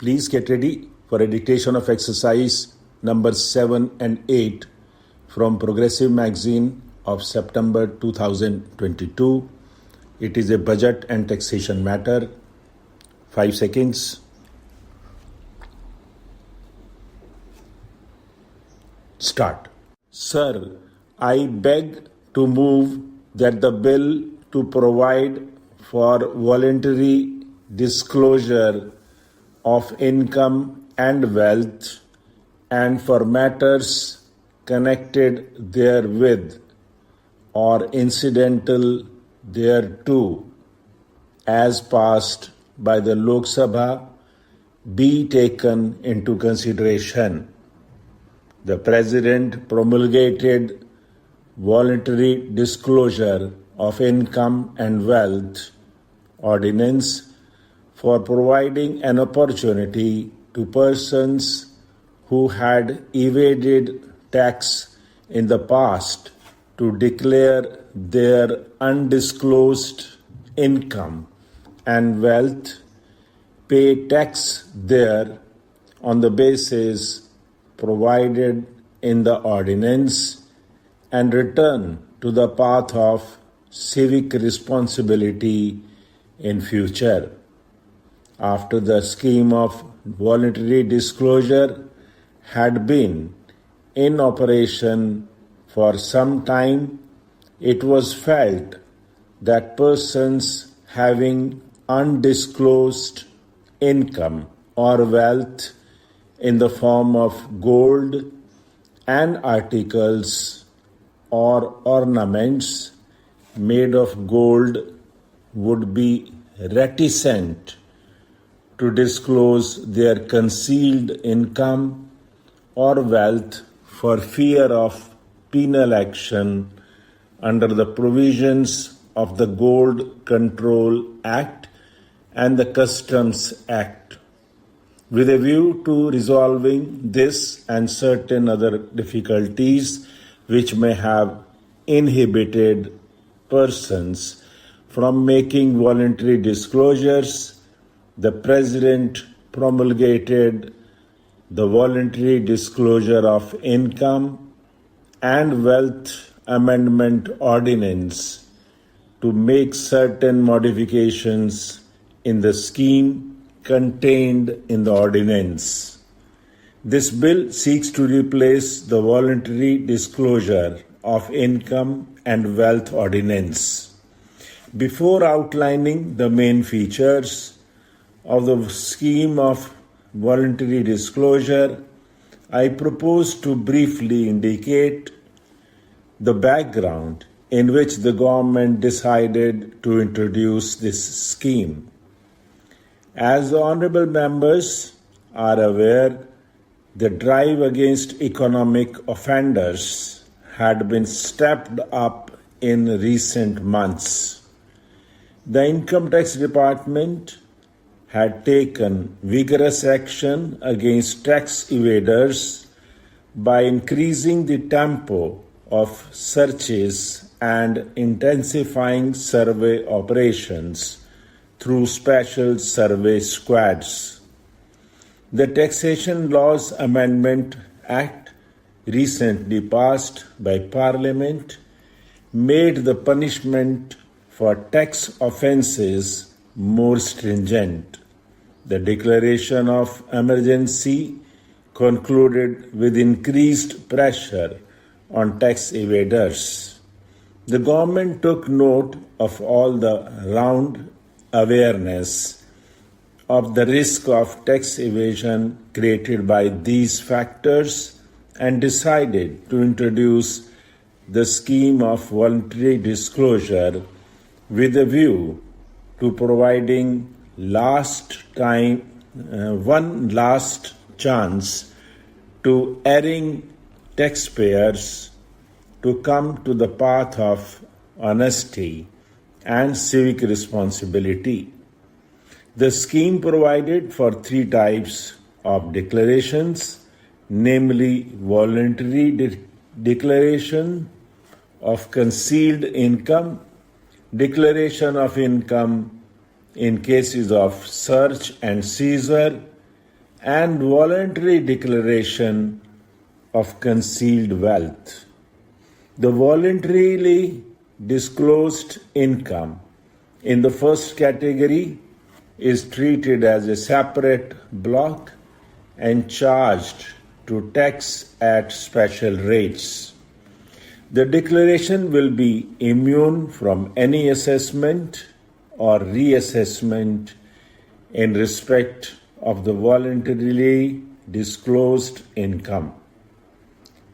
Please get ready for a dictation of exercise number 7 and 8 from Progressive Magazine of September 2022. It is a budget and taxation matter. 5 seconds. Start. Sir, I beg to move that the bill to provide for voluntary disclosure of income and wealth and for matters connected therewith or incidental thereto as passed by the Lok Sabha be taken into consideration. The President promulgated voluntary disclosure of income and wealth ordinance for providing an opportunity to persons who had evaded tax in the past to declare their undisclosed income and wealth, pay tax there on the basis provided in the ordinance, and return to the path of civic responsibility in future. After the scheme of voluntary disclosure had been in operation for some time, it was felt that persons having undisclosed income or wealth in the form of gold and articles or ornaments made of gold would be reticent to disclose their concealed income or wealth for fear of penal action under the provisions of the Gold Control Act and the Customs Act. With a view to resolving this and certain other difficulties which may have inhibited persons from making voluntary disclosures, the President promulgated the Voluntary Disclosure of Income and Wealth Amendment Ordinance to make certain modifications in the scheme contained in the ordinance. This bill seeks to replace the Voluntary Disclosure of Income and Wealth Ordinance. Before outlining the main features of the scheme of voluntary disclosure, I propose to briefly indicate the background in which the government decided to introduce this scheme. As the honorable members are aware, the drive against economic offenders had been stepped up in recent months. The Income Tax Department had taken vigorous action against tax evaders by increasing the tempo of searches and intensifying survey operations through special survey squads. The Taxation Laws Amendment Act, recently passed by Parliament, made the punishment for tax offences more stringent. The declaration of emergency concluded with increased pressure on tax evaders. The government took note of all the round awareness of the risk of tax evasion created by these factors and decided to introduce the scheme of voluntary disclosure with a view to providing one last chance to erring taxpayers to come to the path of honesty and civic responsibility. The scheme provided for 3 types of declarations, namely voluntary declaration of concealed income, declaration of income in cases of search and seizure, and voluntary declaration of concealed wealth. The voluntarily disclosed income in the first category is treated as a separate block and charged to tax at special rates. The declaration will be immune from any assessment or reassessment in respect of the voluntarily disclosed income.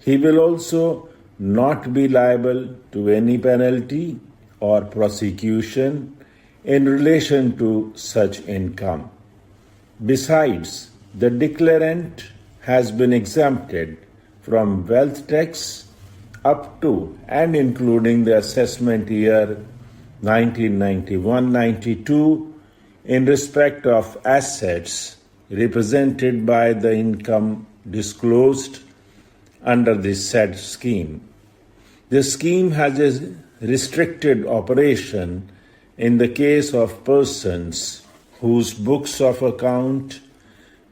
He will also not be liable to any penalty or prosecution in relation to such income. Besides, the declarant has been exempted from wealth tax up to and including the assessment year 1991-92 in respect of assets represented by the income disclosed under this said scheme. The scheme has a restricted operation in the case of persons whose books of account,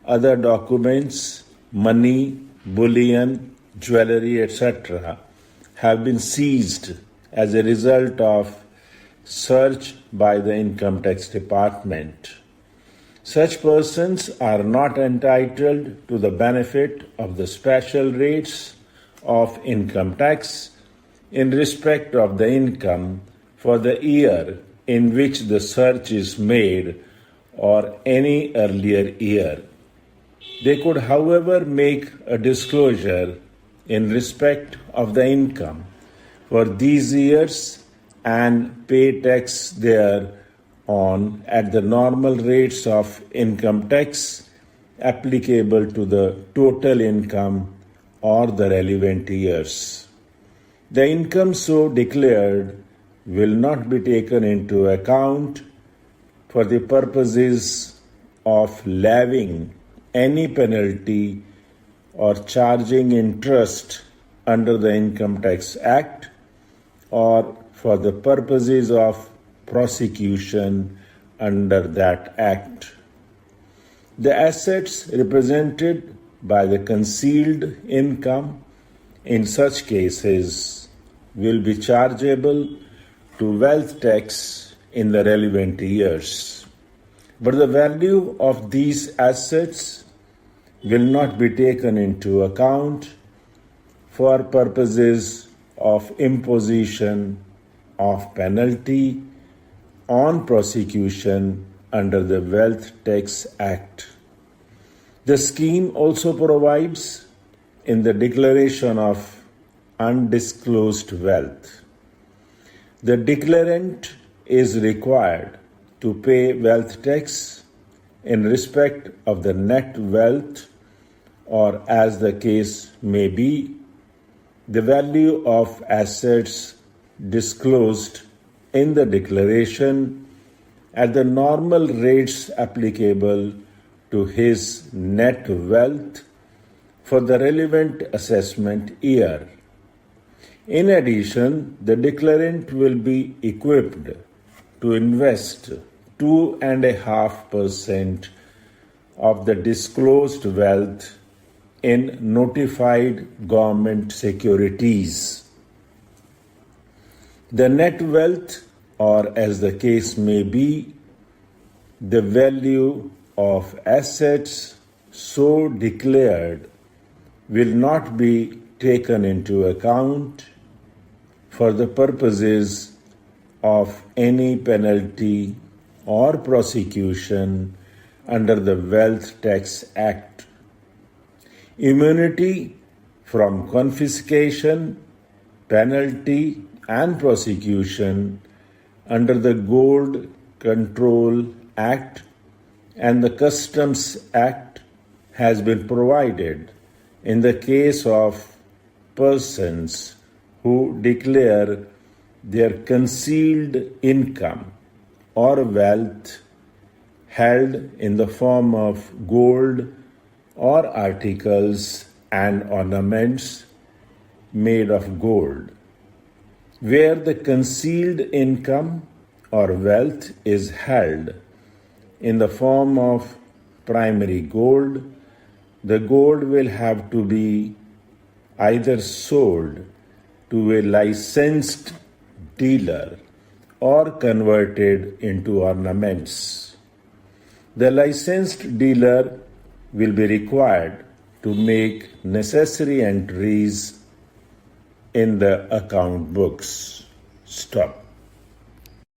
other documents, money, bullion, jewelry, etc. have been seized as a result of search by the Income Tax Department. Such persons are not entitled to the benefit of the special rates of income tax in respect of the income for the year in which the search is made or any earlier year. They could, however, make a disclosure in respect of the income for these years and pay tax thereon at the normal rates of income tax applicable to the total income or the relevant years. The income so declared will not be taken into account for the purposes of levying any penalty or charging interest under the Income Tax Act or for the purposes of prosecution under that act. The assets represented by the concealed income in such cases will be chargeable to wealth tax in the relevant years. But the value of these assets will not be taken into account for purposes of imposition of penalty on prosecution under the Wealth Tax Act. The scheme also provides in the declaration of undisclosed wealth. The declarant is required to pay wealth tax in respect of the net wealth or, as the case may be, the value of assets disclosed in the declaration at the normal rates applicable to his net wealth for the relevant assessment year. In addition, the declarant will be equipped to invest 2.5% of the disclosed wealth in notified government securities. The net wealth, or as the case may be, the value of assets so declared will not be taken into account for the purposes of any penalty or prosecution under the Wealth Tax Act. Immunity from confiscation, penalty, and prosecution under the Gold Control Act and the Customs Act has been provided in the case of persons who declare their concealed income or wealth held in the form of gold or articles and ornaments made of gold, where the concealed income or wealth is held in the form of primary gold the gold will have to be either sold to a licensed dealer or converted into ornaments. The licensed dealer will be required to make necessary entries in the account books. Stop.